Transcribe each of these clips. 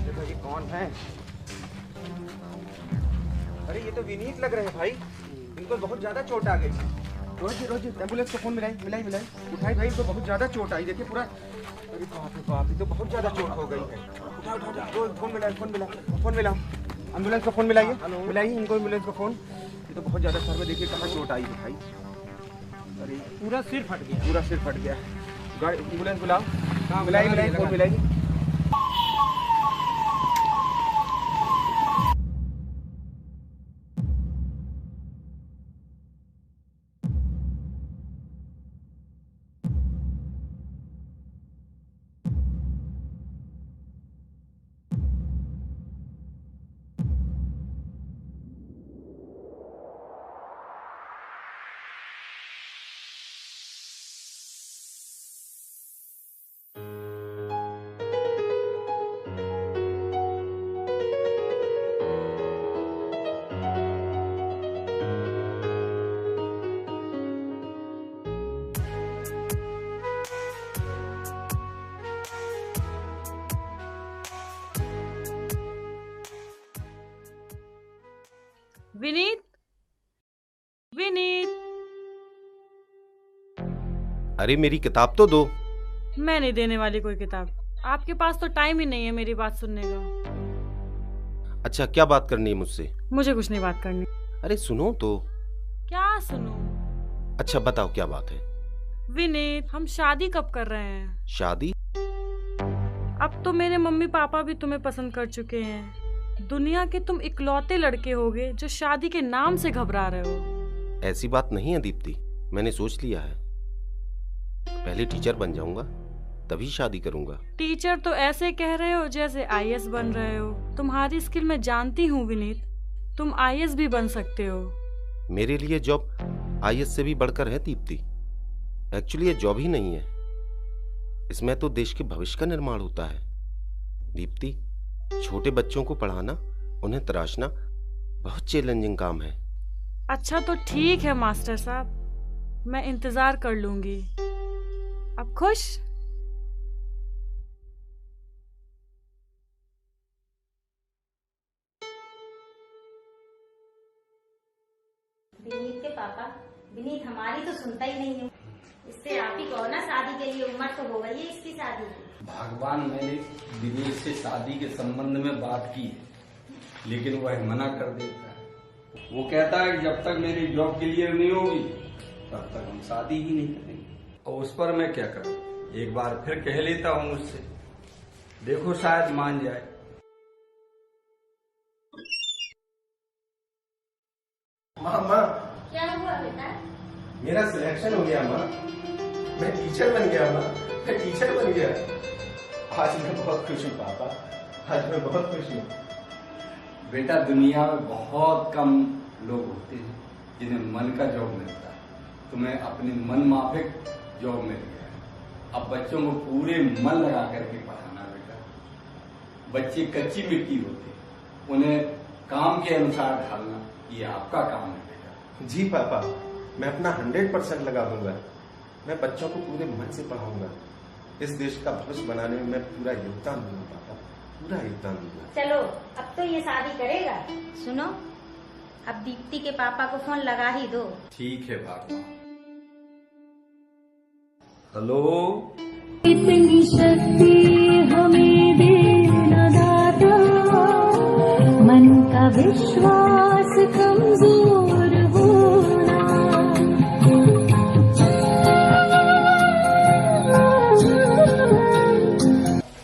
देखो ये कौन है? अरे ये तो विनीत लग रहे हैं भाई। इनको बहुत ज्यादा चोट आ गई। रोज एम्बुलेंस को फोन मिलाई। उठाई भाई, इनको बहुत ज्यादा चोट आई। देखिए पूरा, अरे बाप रे बाप, ये तो बहुत ज्यादा चोट हो गई है। उठाओ, फोन मिलाओ। एम्बुलेंस को फोन मिलाइए इनको, एम्बुलेंस को फोन। ये तो बहुत ज्यादा सर में देखिए कहाँ चोट आई है भाई। अरे पूरा सिर फट गया। गाड़ी एम्बुलेंस बुलाओ। हाँ मिलाइए, फोन मिलाइए। विनीत, अरे मेरी किताब तो दो। मैं नहीं देने वाली कोई किताब। आपके पास तो टाइम ही नहीं है मेरी बात सुनने का। अच्छा क्या बात करनी है मुझसे? मुझे कुछ नहीं बात करनी। अरे सुनो तो। क्या सुनूं? अच्छा बताओ क्या बात है? विनीत, हम शादी कब कर रहे हैं? शादी? अब तो मेरे मम्मी पापा भी तुम्हें पसंद कर चुके हैं। दुनिया के तुम इकलौते लड़के होगे जो शादी के नाम से घबरा रहे हो। ऐसी बात नहीं है दीप्ति, मैंने सोच लिया है। पहले टीचर बन जाऊंगा तभी शादी करूंगा। टीचर तो ऐसे कह रहे हो जैसे आईएएस बन रहे हो। तुम्हारी स्किल मैं जानती हूँ विनीत, तुम आईएएस भी बन सकते हो। मेरे लिए जॉब आईएएस से भी बढ़कर है दीप्ति। एक्चुअली ये जॉब ही नहीं है, इसमें तो देश के भविष्य का निर्माण होता है। दीप्ति, छोटे बच्चों को पढ़ाना, उन्हें तराशना बहुत चैलेंजिंग काम है। अच्छा तो ठीक है मास्टर साहब, मैं इंतजार कर लूंगी। अब खुश? विनीत के पापा, विनीत हमारी तो सुनता ही नहीं है। इससे आप ही कहो ना, शादी के लिए उम्र तो हो गई है इसकी शादी की। भगवान, मैंने विनीत से शादी के संबंध में बात की है, लेकिन वह मना कर देता है। वो कहता है कि जब तक मेरी जॉब क्लियर नहीं होगी तब तक हम शादी ही नहीं करेंगे। और उस पर मैं क्या करूं? एक बार फिर कह लेता हूं उससे, देखो शायद मान जाए। माँ, क्या हुआ बेटा? मेरा सिलेक्शन हो गया माँ। मैं टीचर बन गया माँ, मैं टीचर बन गया। आज मैं बहुत खुश हूँ पापा, आज मैं बहुत खुश हूँ। बेटा, दुनिया में बहुत कम लोग होते हैं जिन्हें मन का जॉब मिलता है। तुम्हें अपने मन माफिक जॉब मिल गया है। अब बच्चों को पूरे मन लगा करके पढ़ाना बेटा। बच्चे कच्ची मिट्टी होते हैं, उन्हें काम के अनुसार ढालना ये आपका काम है बेटा। जी पापा, मैं अपना 100% लगा दूंगा। मैं बच्चों को पूरे मन से पढ़ाऊंगा। इस देश का भविष्य बनाने में मैं पूरा योगदान दूंगा पापा, पूरा योगदान दूंगा। चलो अब तो ये शादी करेगा। सुनो, अब दीप्ति के पापा को फोन लगा ही दो। ठीक है भगवान। हेलो, इतनी शक्ति हमें देना दाता, मन का विश्वास कमजोर होना।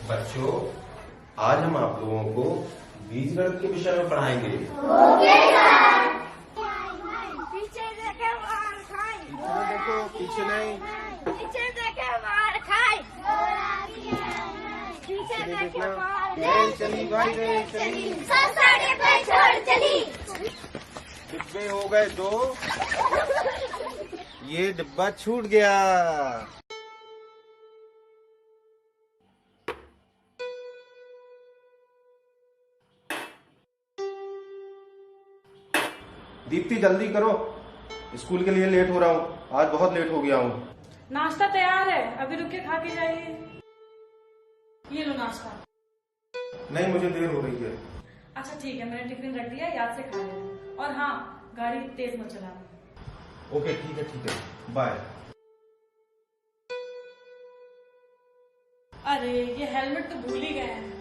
बच्चों, आज हम आप लोगों को बीजगणित के विषय में पढ़ाएंगे। पीछे देखे मार खाई, देखो पीछे नहीं, पीछे देखे मार खाई, पीछे देखे मार रेल चली भाई, रेल चली। साड़ी पे छोड़ चली। डिब्बे हो गए 2, ये डिब्बा छूट गया। दीप्ति जल्दी करो, स्कूल के लिए लेट हो रहा हूँ, आज बहुत लेट हो गया हूँ। नाश्ता तैयार है, अभी रुक के खा के जाइए। ये लो नाश्ता। नहीं, मुझे देर हो रही है। अच्छा ठीक है, मैंने टिफिन रख दिया, याद से खा लेना। और हाँ, गाड़ी तेज मत चलाना। ओके ठीक है, बाय। अरे ये हेलमेट तो भूल ही गए हैं।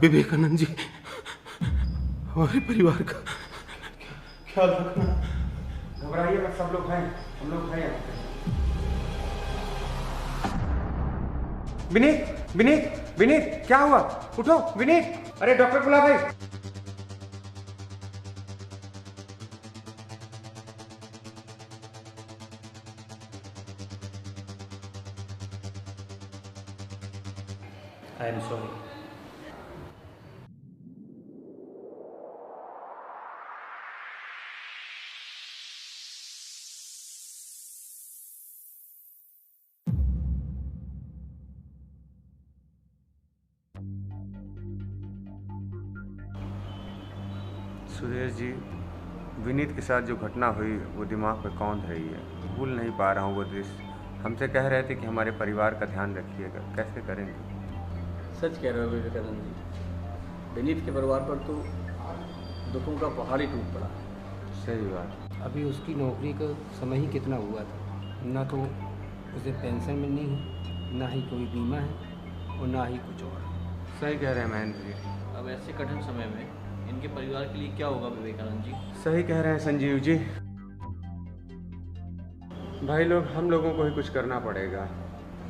विवेकानंद जी, हमारे परिवार का ख्याल रखना। घबराइए मत, सब लोग हैं, हम लोग हैं। विनीत, विनीत, विनीत, क्या हुआ? उठो विनीत, अरे डॉक्टर बुला भाई। I am sorry. Suresh ji, Vineet के साथ जो घटना हुई वो दिमाग पे कौंध रही है। भूल नहीं पा रहा हूँ वो दृश्य। हमसे कह रहे थे कि हमारे परिवार का ध्यान रखिएगा, कैसे करेंगे? सच कह रहे हो विवेकानंद जी, विनीत के परिवार पर तो दुखों का पहाड़ ही टूट पड़ा। सही बात। अभी उसकी नौकरी का समय ही कितना हुआ था, ना तो उसे पेंशन मिलनी है, ना ही कोई बीमा है और ना ही कुछ और। सही कह रहे हैं महेंद्र जी। अब ऐसे कठिन समय में इनके परिवार के लिए क्या होगा विवेकानंद जी? सही कह रहे हैं संजीव जी। भाई लोग, हम लोगों को ही कुछ करना पड़ेगा।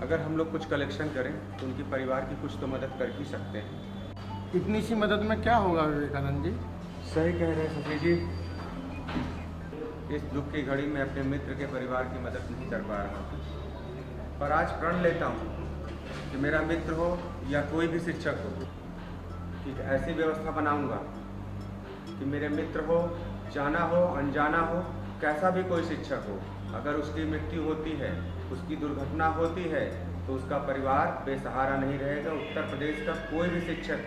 अगर हम लोग कुछ कलेक्शन करें तो उनके परिवार की कुछ तो मदद कर ही सकते हैं। इतनी सी मदद में क्या होगा विवेकानंद जी? सही कह रहे हैं शशि जी। इस दुख की घड़ी में अपने मित्र के परिवार की मदद नहीं कर पा रहा, पर आज प्रण लेता हूँ कि मेरा मित्र हो या कोई भी शिक्षक हो, कि ऐसी व्यवस्था बनाऊंगा कि मेरे मित्र हो, जाना हो अनजाना हो, कैसा भी कोई शिक्षक हो, अगर उसकी मृत्यु होती है, उसकी दुर्घटना होती है, तो उसका परिवार बेसहारा नहीं रहेगा। उत्तर प्रदेश का कोई भी शिक्षक,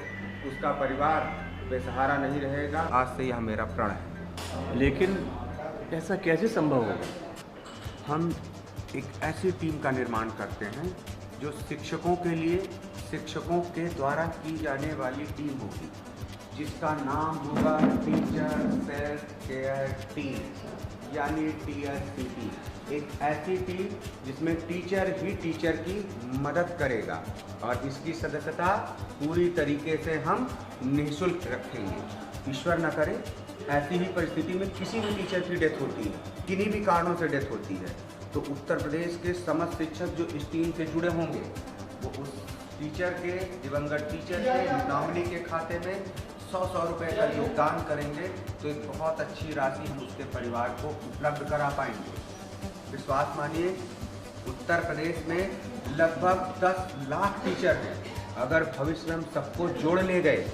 उसका परिवार बेसहारा नहीं रहेगा। आज से यह मेरा प्रण है। लेकिन ऐसा कैसे संभव होगा? हम एक ऐसी टीम का निर्माण करते हैं जो शिक्षकों के लिए, शिक्षकों के द्वारा की जाने वाली टीम होगी, जिसका नाम होगा टीचर सेल्फ केयर टीम, यानी TSCT। एक ऐसी टीम जिसमें टीचर ही टीचर की मदद करेगा, और इसकी सदस्यता पूरी तरीके से हम निःशुल्क रखेंगे। ईश्वर न करे ऐसी ही परिस्थिति में किसी भी टीचर की डेथ होती है, किन्हीं भी कारणों से डेथ होती है, तो उत्तर प्रदेश के समस्त शिक्षक जो इस टीम से जुड़े होंगे वो उस टीचर के, दिवंगत टीचर के नॉमिनी के खाते में 100 रुपए का योगदान करेंगे, तो एक बहुत अच्छी राशि हम उसके परिवार को उपलब्ध करा पाएंगे। विश्वास मानिए, उत्तर प्रदेश में लगभग 10 लाख टीचर हैं। अगर भविष्य में हम सबको जोड़ ले गए,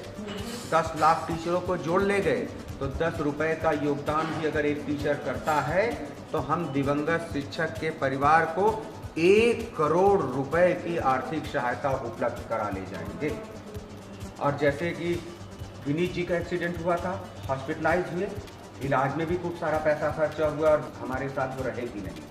10 लाख टीचरों को जोड़ ले गए, तो 10 रुपए का योगदान भी अगर एक टीचर करता है, तो हम दिवंगत शिक्षक के परिवार को 1 करोड़ रुपए की आर्थिक सहायता उपलब्ध करा ले जाएंगे। और जैसे कि विनीत जी का एक्सीडेंट हुआ था, हॉस्पिटलाइज हुए, इलाज में भी खूब सारा पैसा खर्चा हुआ और हमारे साथ वो रहेगी नहीं,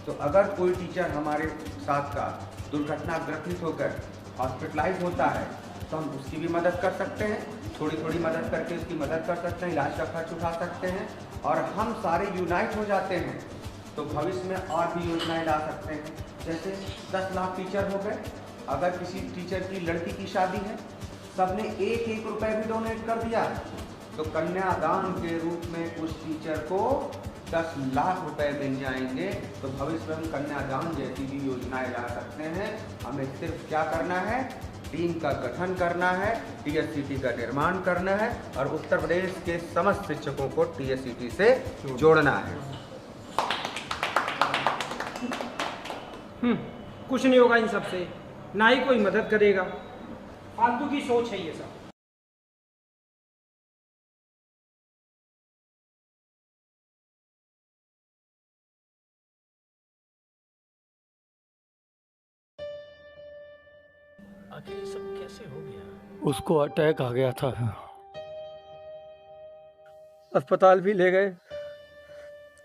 तो अगर कोई टीचर हमारे साथ का दुर्घटनाग्रस्त होकर हॉस्पिटलाइज होता है, तो हम उसकी भी मदद कर सकते हैं, थोड़ी थोड़ी मदद करके उसकी मदद कर सकते हैं, इलाज का खर्च उठा सकते हैं, और हम सारे यूनाइट हो जाते हैं तो भविष्य में और भी योजनाएं ला सकते हैं। जैसे 10 लाख टीचर हो गए, अगर किसी टीचर की लड़की की शादी है, सबने 1-1 रुपए भी डोनेट कर दिया, तो कन्यादान के रूप में उस टीचर को 10 लाख रुपए मिल जाएंगे। तो भविष्य में हम कन्यादान जैसी भी योजनाएं ला सकते हैं। हमें सिर्फ क्या करना है, टीम का गठन करना है, TSCT का निर्माण करना है, और उत्तर प्रदेश के समस्त शिक्षकों को TSCT से जोड़ना है। कुछ नहीं होगा इन सबसे, ना ही कोई मदद करेगा। फालतू की सोच है ये सब। कैसे हो गया? उसको अटैक आ गया था। अस्पताल भी ले गए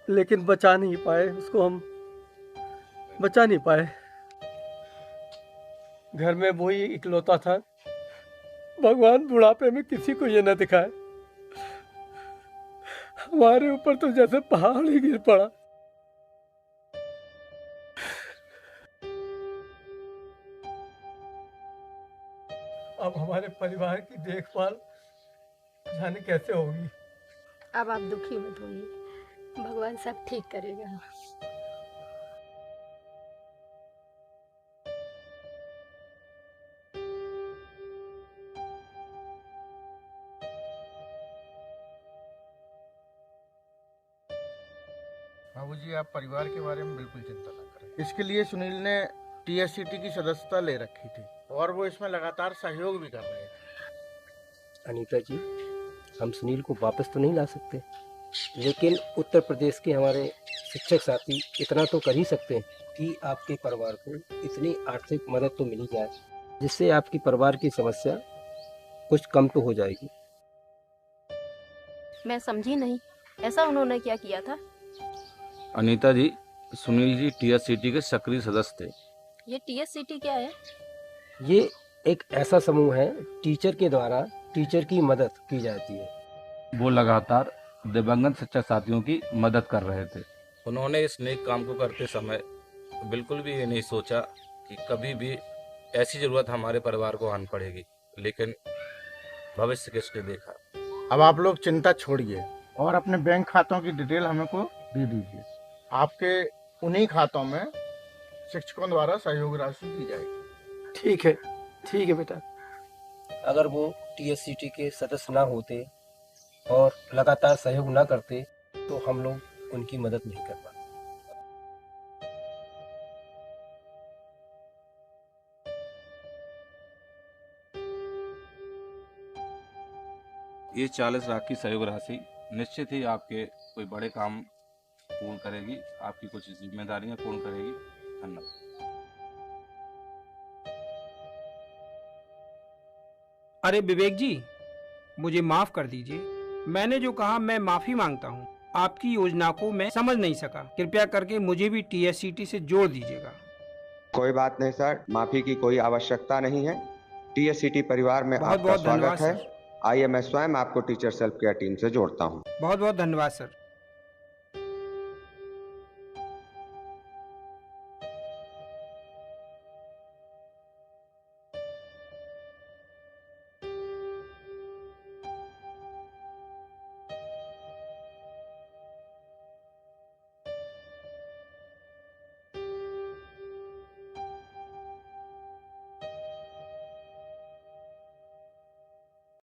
लेकिन बचा नहीं पाए उसको, हम बचा नहीं पाए। घर में वही इकलौता था। भगवान बुढ़ापे में किसी को ये न दिखाए। हमारे ऊपर तो जैसे पहाड़ ही गिर पड़ा। अब हमारे परिवार की देखभाल जाने कैसे होगी। अब आप दुखी मत होइए, भगवान सब ठीक करेगा। बाबूजी, आप परिवार के बारे में बिल्कुल चिंता न करें। इसके लिए सुनील ने टीएससीटी की सदस्यता ले रखी थी और वो इसमें लगातार सहयोग भी कर रहे थे। अनीता जी, हम सुनील को वापस तो नहीं ला सकते, लेकिन उत्तर प्रदेश के हमारे शिक्षक साथी इतना तो कर ही सकते हैं कि आपके परिवार को इतनी आर्थिक मदद तो मिल जाए जिससे आपकी परिवार की समस्या कुछ कम तो हो जाएगी। मैं समझी नहीं, ऐसा उन्होंने क्या किया था? अनीता जी, सुनील जी टीएससीटी के सक्रिय सदस्य थे। ये टीएससीटी क्या है? ये एक ऐसा समूह है टीचर के द्वारा टीचर की मदद की जाती है। वो लगातार दिव्यांगन शिक्षक साथियों की मदद कर रहे थे। उन्होंने इस नेक काम को करते समय बिल्कुल भी ये नहीं सोचा कि कभी भी ऐसी जरूरत हमारे परिवार को आन पड़ेगी, लेकिन भविष्य किसने देखा। अब आप लोग चिंता छोड़िए और अपने बैंक खातों की डिटेल हमें को दे दीजिए। आपके उन्हीं खातों में शिक्षकों द्वारा सहयोग राशि दी जाएगी। ठीक है बेटा। अगर वो टीएससीटी के सदस्य ना होते और लगातार सहयोग ना करते तो हम लोग उनकी मदद नहीं कर पाते। ये 40 लाख की सहयोग राशि निश्चित ही आपके कोई बड़े काम पूर्ण करेगी, आपकी कुछ जिम्मेदारियां पूर्ण करेगी। धन्यवाद। अरे विवेक जी, मुझे माफ कर दीजिए। मैंने जो कहा मैं माफी मांगता हूँ। आपकी योजना को मैं समझ नहीं सका। कृपया करके मुझे भी टीएससीटी से जोड़ दीजिएगा। कोई बात नहीं सर, माफी की कोई आवश्यकता नहीं है। टीएससीटी परिवार में बहुत आपका बहुत स्वागत धन्यवाद है। सर। आइए मैं स्वयं आपको टीचर सेल्फ केयर टीम से जोड़ता हूँ। बहुत बहुत धन्यवाद सर।